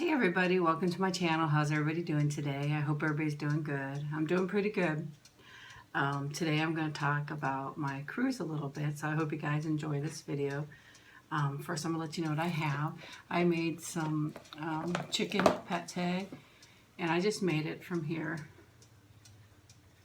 Hey everybody, welcome to my channel. How's everybody doing today? I hope everybody's doing good. I'm doing pretty good. Today I'm going to talk about my cruise a little bit, so I hope you guys enjoy this video. First I'm going to let you know what I have. I made some chicken pate, and I just made it from here.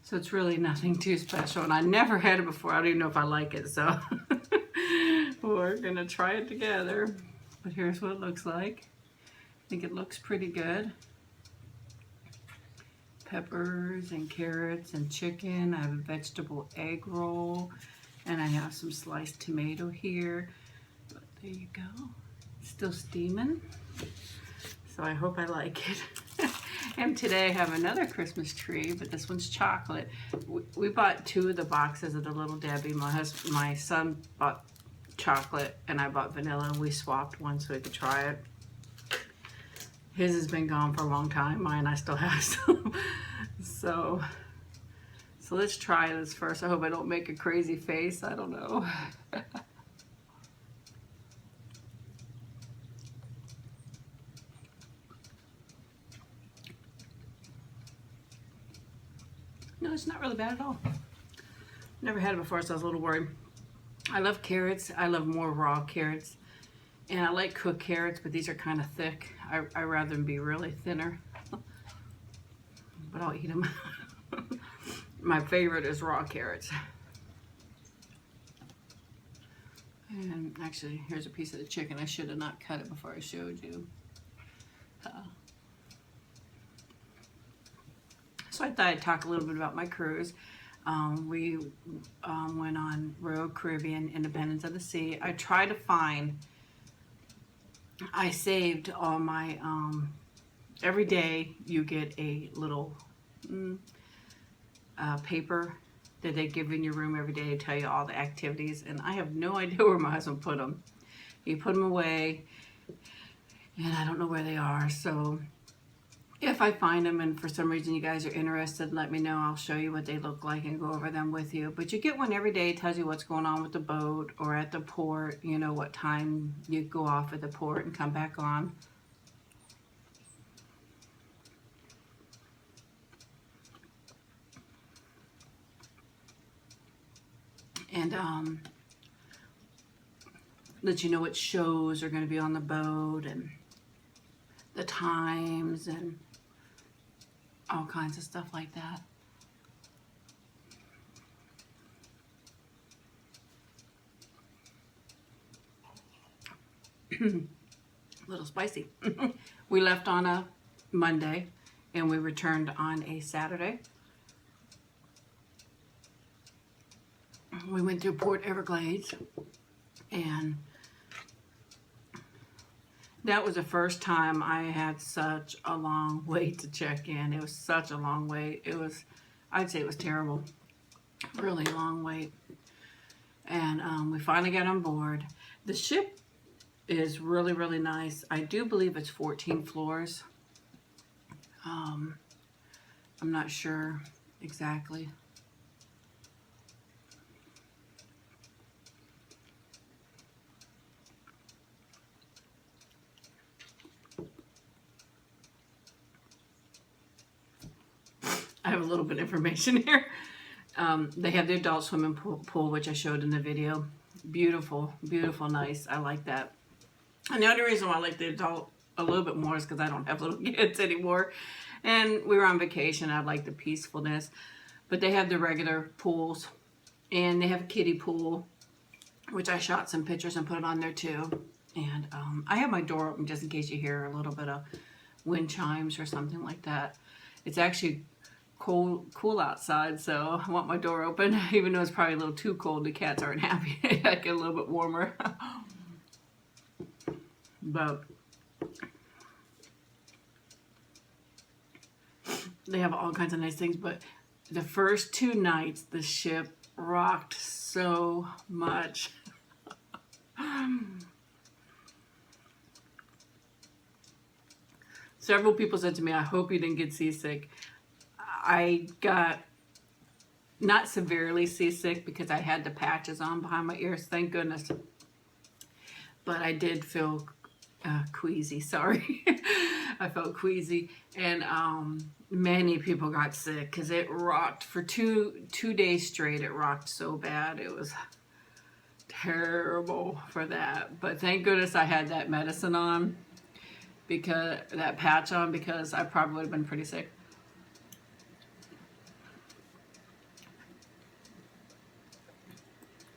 So it's really nothing too special, and I never had it before. I don't even know if I like it, so we're going to try it together. But here's what it looks like. I think it looks pretty good. Peppers and carrots and chicken. I have a vegetable egg roll, and I have some sliced tomato here. But there you go. It's still steaming. So I hope I like it. And today I have another Christmas tree, but this one's chocolate. We bought two of the boxes of the Little Debbie. My son bought chocolate and I bought vanilla, and we swapped one so we could try it. His has been gone for a long time. Mine, I still have some. So let's try this first. I hope I don't make a crazy face. I don't know. No, it's not really bad at all. Never had it before, so I was a little worried. I love carrots. I love more raw carrots. And I like cooked carrots, but these are kind of thick. I'd rather them be really thinner. But I'll eat them. My favorite is raw carrots. And actually, here's a piece of the chicken. I should have not cut it before I showed you. So I thought I'd talk a little bit about my cruise. We went on Royal Caribbean, Independence of the Sea. I tried to find... I saved all my, every day you get a little paper that they give in your room every day to tell you all the activities, and I have no idea where my husband put them. He put them away, and I don't know where they are, so if I find them and for some reason you guys are interested, let me know. I'll show you what they look like and go over them with you. But you get one every day. It tells you what's going on with the boat or at the port, you know, what time you go off at the port and come back on. And let you know what shows are going to be on the boat and the times and all kinds of stuff like that. A little spicy. We left on a Monday and we returned on a Saturday. We went through Port Everglades, and that was the first time I had such a long wait to check in. It was such a long wait. It was, I'd say it was terrible. Really long wait. And we finally got on board. The ship is really, really nice. I do believe it's 14 floors. I'm not sure exactly. I have a little bit of information here. They have the adult swimming pool, which I showed in the video. Beautiful, beautiful, nice. I like that. And the only reason why I like the adult a little bit more is because I don't have little kids anymore. And we were on vacation. I like the peacefulness. But they have the regular pools. And they have a kiddie pool, which I shot some pictures and put it on there too. And I have my door open just in case you hear a little bit of wind chimes or something like that. It's actually cool outside, so I want my door open, even though it's probably a little too cold. The cats aren't happy. I get a little bit warmer. But they have all kinds of nice things. But the first 2 nights, the ship rocked so much. Several people said to me, I hope you didn't get seasick. I got not severely seasick because I had the patches on behind my ears, thank goodness. But I did feel queasy, sorry. I felt queasy. And many people got sick because it rocked for two days straight. It rocked so bad. It was terrible for that. But thank goodness I had that medicine on, because that patch on, because I probably would have been pretty sick.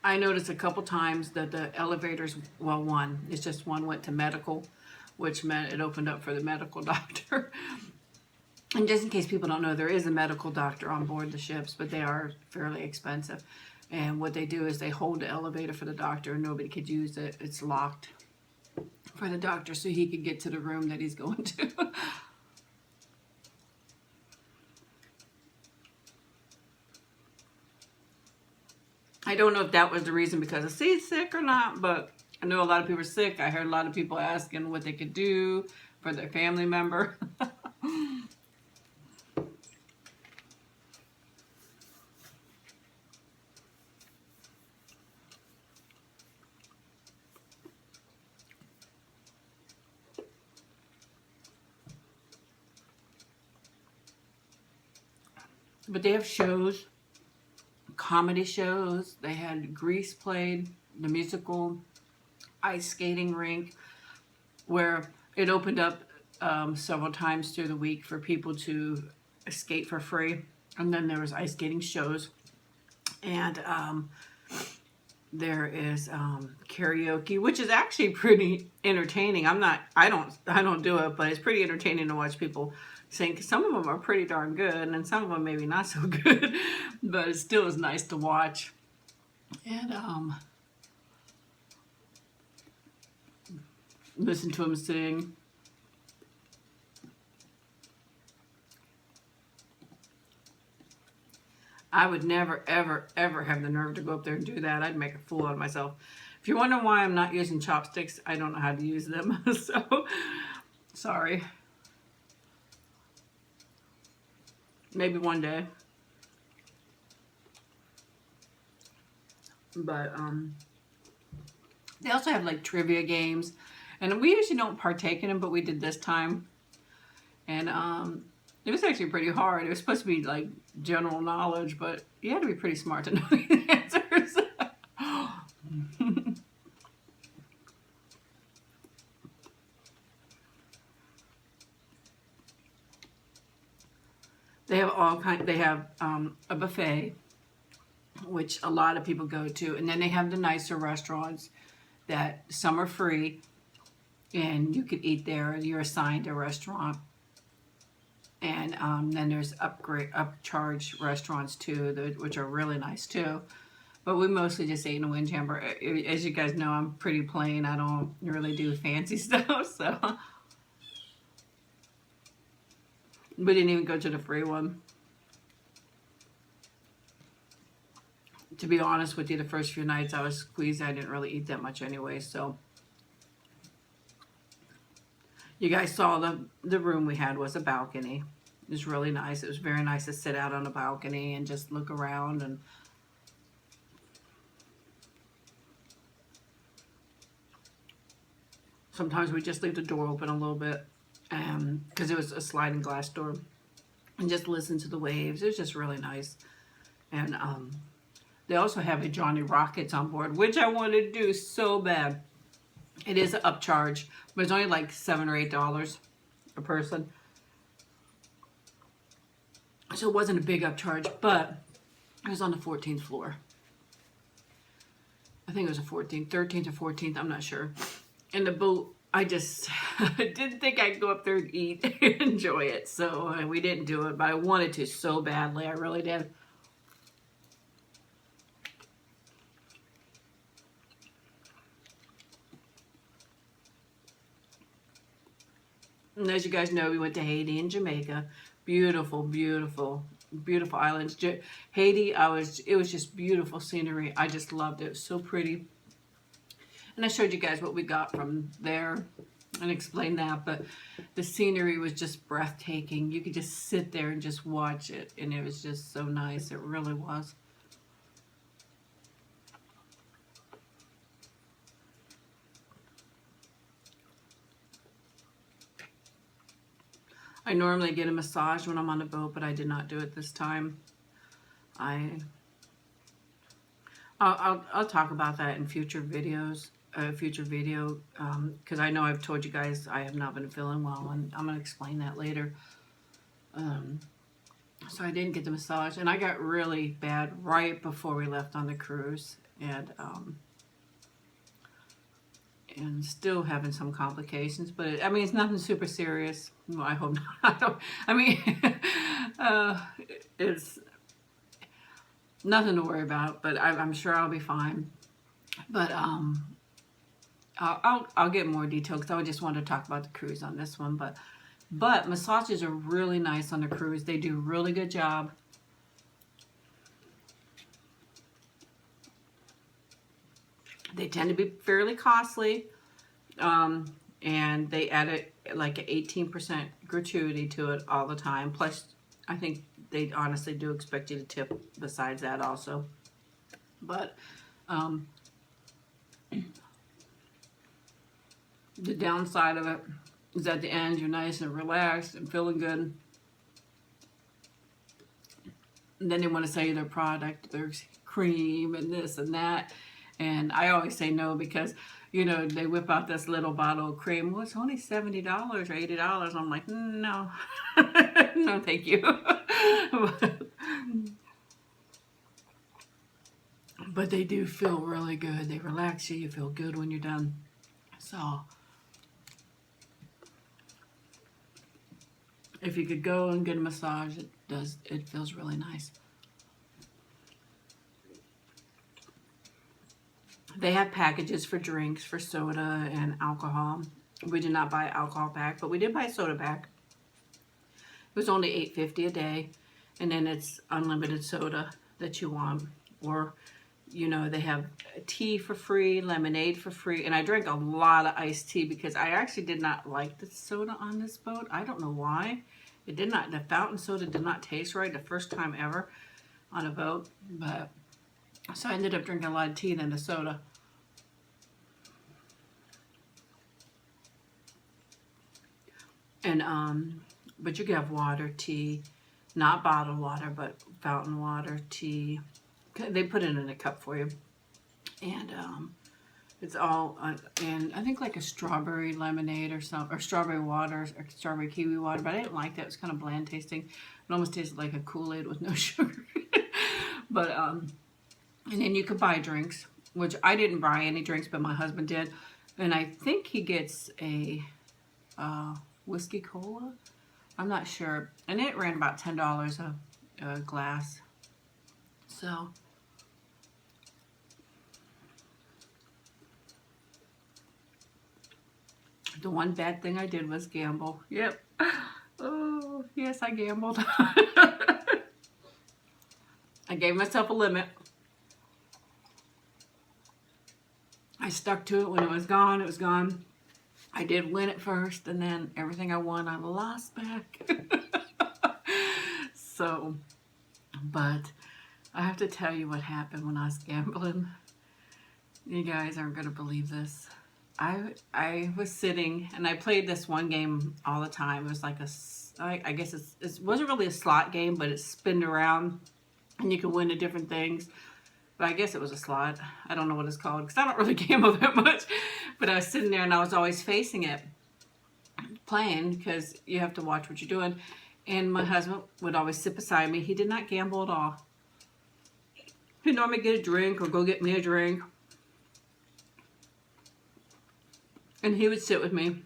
I noticed a couple times that the elevators, well, it's just one went to medical, which meant it opened up for the medical doctor. And just in case people don't know, there is a medical doctor on board the ships, but they are fairly expensive. And what they do is they hold the elevator for the doctor, and nobody could use it. It's locked for the doctor so he could get to the room that he's going to. I don't know if that was the reason because of seasick or not, but I know a lot of people are sick. I heard a lot of people asking what they could do for their family member. But they have shows. Comedy shows. They had Grease played, the musical, ice skating rink, where it opened up several times through the week for people to skate for free. And then there was ice skating shows, and there is karaoke, which is actually pretty entertaining. I don't do it, but it's pretty entertaining to watch people sing. Some of them are pretty darn good, and some of them maybe not so good, but it still is nice to watch. And listen to them sing. I would never, ever, ever have the nerve to go up there and do that. I'd make a fool out of myself. If you're wondering why I'm not using chopsticks, I don't know how to use them. So, sorry. Maybe one day. But they also have like trivia games, and we usually don't partake in them, but we did this time. And it was actually pretty hard. It was supposed to be like general knowledge, but you had to be pretty smart to know the answers. They have all kind. They have a buffet, which a lot of people go to, and then they have the nicer restaurants that some are free, and you could eat there. You're assigned a restaurant, and then there's upcharge restaurants too, which are really nice too. But we mostly just ate in a Windjammer. As you guys know, I'm pretty plain. I don't really do fancy stuff, so. We didn't even go to the free one. To be honest with you, the first few nights I was squeezed. I didn't really eat that much anyway, so. You guys saw the room we had was a balcony. It was really nice. It was very nice to sit out on a balcony and just look around. And sometimes we just leave the door open a little bit, because it was a sliding glass door, and just listen to the waves. It was just really nice. And they also have a Johnny Rockets on board, which I wanted to do so bad. It is an upcharge, but it's only like $7 or $8 a person. So it wasn't a big upcharge, but it was on the 14th floor. I think it was a 13th or 14th, I'm not sure. And the boat, I just didn't think I'd go up there and eat and enjoy it. So we didn't do it, but I wanted to so badly. I really did. And as you guys know, we went to Haiti and Jamaica. Beautiful, beautiful, beautiful islands. Haiti, it was just beautiful scenery. I just loved it. It was so pretty. And I showed you guys what we got from there and explained that. But the scenery was just breathtaking. You could just sit there and just watch it. And it was just so nice. It really was. I normally get a massage when I'm on the boat, but I did not do it this time. I'll talk about that in future videos, because I know I've told you guys I have not been feeling well, and I'm going to explain that later. So I didn't get the massage, and I got really bad right before we left on the cruise, and still having some complications, but I mean, it's nothing super serious. Well, I hope not. I mean, it's nothing to worry about, but I'm sure I'll be fine. But I'll get more detail, because I just wanted to talk about the cruise on this one. But massages are really nice on the cruise. They do a really good job. They tend to be fairly costly, and they add like an 18% gratuity to it all the time. Plus, I think they honestly do expect you to tip besides that also. But the downside of it is at the end you're nice and relaxed and feeling good. And then they want to sell you their product, their cream and this and that. And I always say no, because, you know, they whip out this little bottle of cream. Well, it's only $70 or $80. I'm like, no, no, thank you. But they do feel really good. They relax you. You feel good when you're done. So if you could go and get a massage, it feels really nice. They have packages for drinks, for soda and alcohol. We did not buy an alcohol pack, but we did buy a soda pack. It was only $8.50 a day, and then it's unlimited soda that you want. Or, you know, they have tea for free, lemonade for free, and I drank a lot of iced tea because I actually did not like the soda on this boat. I don't know why. It did not. The fountain soda did not taste right the first time ever on a boat, but so I ended up drinking a lot of tea than the soda. And but you can have water, tea, not bottled water, but fountain water, tea. They put it in a cup for you, and it's all and I think like a strawberry lemonade or something, or strawberry water, or strawberry kiwi water. But I didn't like that. It was kind of bland tasting. It almost tasted like a Kool-Aid with no sugar. But and then you could buy drinks, which I didn't buy any drinks, but my husband did, and I think he gets a whiskey cola. I'm not sure, and it ran about $10 a glass. So the one bad thing I did was gamble. Yep. Oh, yes, I gambled. I gave myself a limit. I stuck to it. When it was gone, it was gone. I did win it first, and then everything I won, I lost back. So, but I have to tell you what happened when I was gambling. You guys aren't going to believe this. I was sitting, and I played this one game all the time. It was like I guess it wasn't really a slot game, but it spinned around, and you could win the different things. But I guess it was a slot. I don't know what it's called, because I don't really gamble that much. But I was sitting there, and I was always facing it, playing, because you have to watch what you're doing. And my husband would always sit beside me. He did not gamble at all. He'd normally get a drink or go get me a drink. And he would sit with me,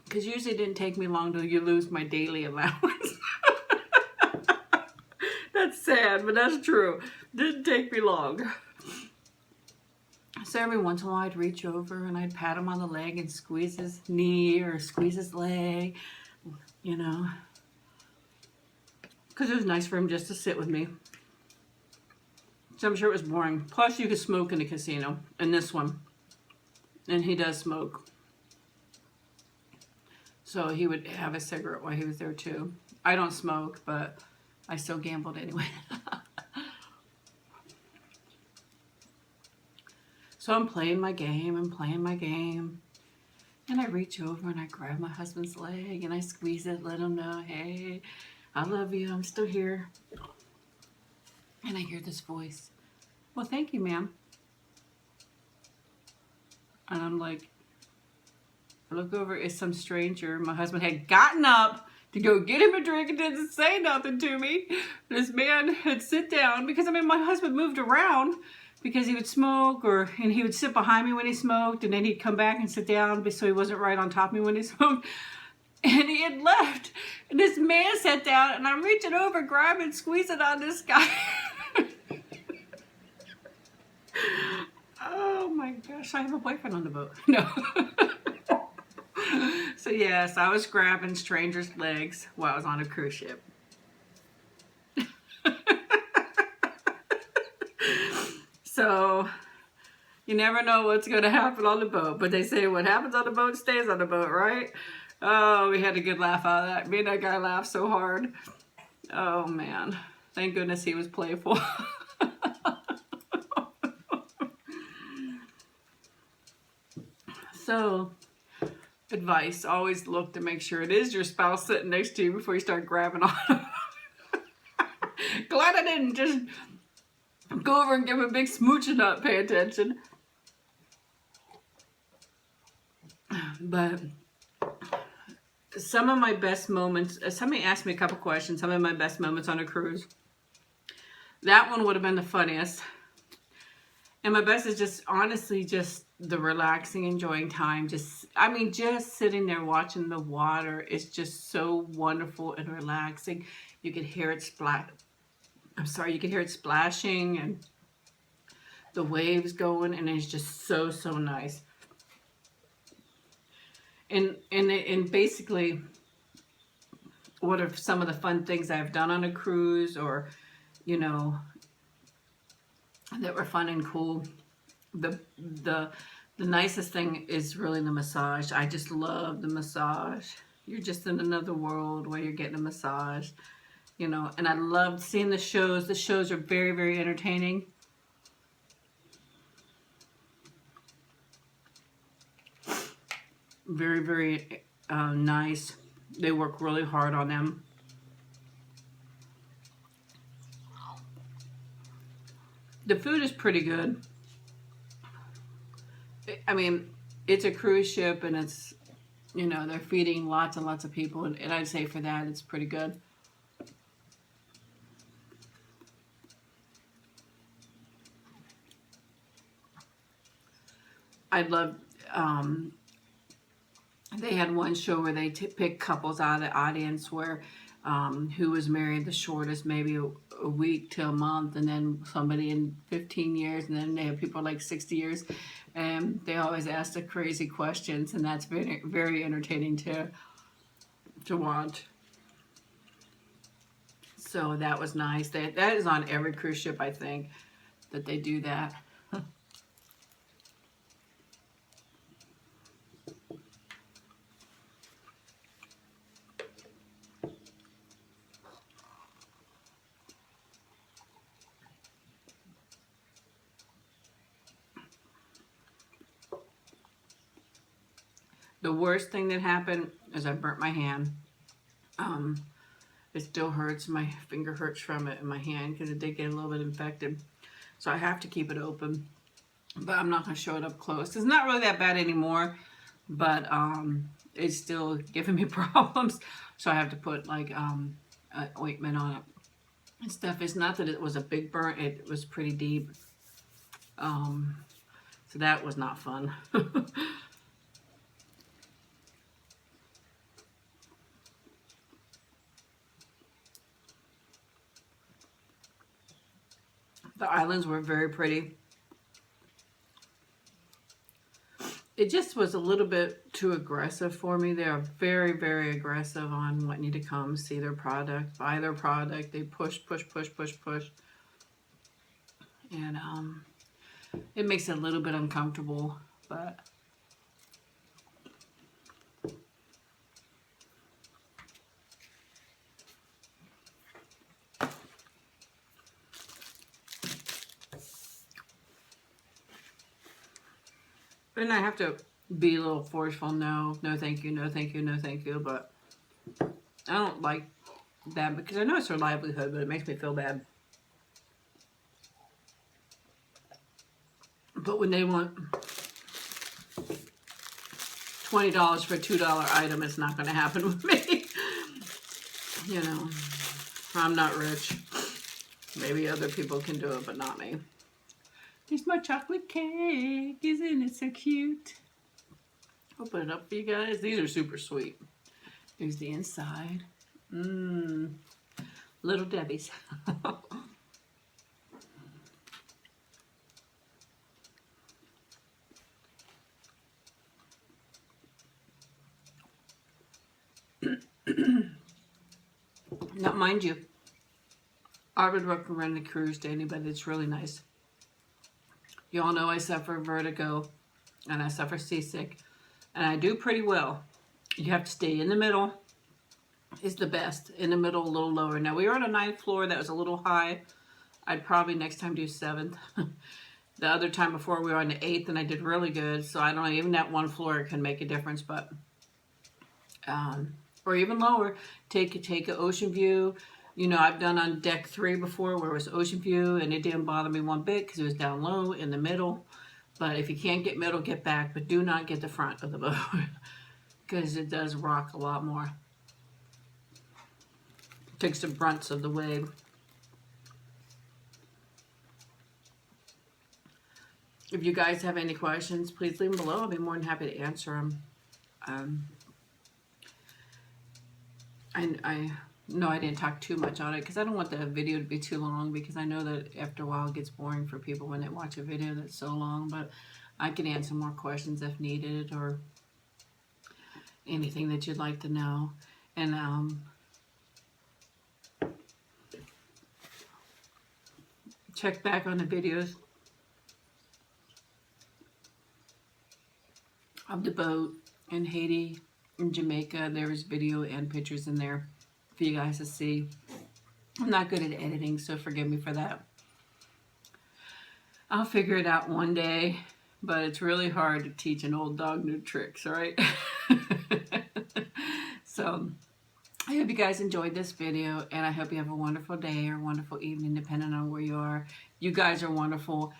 because usually it didn't take me long till you lose my daily allowance. That's sad, but that's true. Didn't take me long. So every once in a while I'd reach over and I'd pat him on the leg and squeeze his knee or squeeze his leg, you know, because it was nice for him just to sit with me. So I'm sure it was boring. Plus you could smoke in the casino, in this one. And he does smoke. So he would have a cigarette while he was there too. I don't smoke, but I still gambled anyway. So I'm playing my game and playing my game. And I reach over and I grab my husband's leg and I squeeze it, let him know, hey, I love you, I'm still here. And I hear this voice, well, thank you, ma'am. And I'm like, I look over, it's some stranger. My husband had gotten up to go get him a drink and didn't say nothing to me. This man had sit down because, I mean, my husband moved around because he would smoke and he would sit behind me when he smoked and then he'd come back and sit down so he wasn't right on top of me when he smoked. And he had left. And this man sat down and I'm reaching over, grabbing, squeezing on this guy. Oh my gosh, I have a boyfriend on the boat. No. So yes, I was grabbing strangers' legs while I was on a cruise ship. So you never know what's going to happen on the boat. But they say what happens on the boat stays on the boat, right? Oh, we had a good laugh out of that. Me and that guy laughed so hard. Oh man, thank goodness he was playful. So, advice, always look to make sure it is your spouse sitting next to you before you start grabbing on them. Glad I didn't just go over and give him a big smooch and not pay attention. But some of my best moments, somebody asked me a couple questions, some of my best moments on a cruise. That one would have been the funniest. And my best is just, honestly, just the relaxing, enjoying time. Just sitting there watching the water is just so wonderful and relaxing. You could hear it you could hear it splashing and the waves going, and it's just so, so nice. And basically, what are some of the fun things I've done on a cruise, or, you know, that were fun and cool? The nicest thing is really the massage. I just love the massage. You're just in another world where you're getting a massage, you know. And I loved seeing the shows. The shows are very, very entertaining. Very, very nice. They work really hard on them. The food is pretty good. I mean, it's a cruise ship and it's, you know, they're feeding lots and lots of people. And I'd say for that, it's pretty good. I love, they had one show where they pick couples out of the audience where who was married the shortest, maybe a week to a month, and then somebody in 15 years, and then they have people like 60 years, and they always ask the crazy questions, and that's very, very entertaining to watch. So that was nice. That is on every cruise ship, I think, that they do that. The worst thing that happened is I burnt my hand. It still hurts. My finger hurts from it in my hand because it did get a little bit infected. So I have to keep it open. But I'm not going to show it up close. It's not really that bad anymore. But it's still giving me problems. So I have to put like ointment on it and stuff. It's not that it was a big burn. It was pretty deep. So that was not fun. The islands were very pretty. It just was a little bit too aggressive for me. They are very, very aggressive on wanting you to come see their product, buy their product. They push, push, push, push, push. And it makes it a little bit uncomfortable, but then I have to be a little forceful. No, no thank you, no thank you, no thank you. But I don't like that because I know it's their livelihood, but it makes me feel bad. But when they want $20 for a $2 item, it's not going to happen with me. You know, I'm not rich. Maybe other people can do it, but not me. Here's my chocolate cake. Isn't it so cute? Open it up for you guys. These are super sweet. Here's the inside. Mmm. Little Debbie's. Now, mind you, I would recommend the cruise to anybody. It's really nice. You all know I suffer vertigo and I suffer seasick, and I do pretty well. You have to stay in the middle. Is the best. In the middle, a little lower. Now, we were on a 9th floor. That was a little high. I'd probably next time do 7th. The other time before we were on the 8th, and I did really good. So I don't know, even that one floor can make a difference, but or even lower. Take an ocean view. You know, I've done on deck 3 before where it was ocean view, and it didn't bother me one bit because it was down low in the middle. But if you can't get middle, get back. But do not get the front of the boat because it does rock a lot more. Takes the brunts of the wave. If you guys have any questions, please leave them below. I'll be more than happy to answer them. I know I didn't talk too much on it because I don't want the video to be too long, because I know that after a while it gets boring for people when they watch a video that's so long, but I can answer more questions if needed or anything that you'd like to know. And check back on the videos of the boat in Haiti and Jamaica. There was video and pictures in there for you guys to see. I'm not good at editing, so forgive me for that. I'll figure it out one day, but it's really hard to teach an old dog new tricks, right? So I hope you guys enjoyed this video, and I hope you have a wonderful day or wonderful evening, depending on where you are. You guys are wonderful.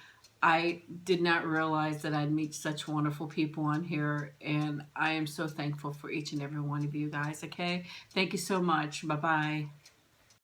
I did not realize that I'd meet such wonderful people on here, and I am so thankful for each and every one of you guys, okay? Thank you so much. Bye-bye.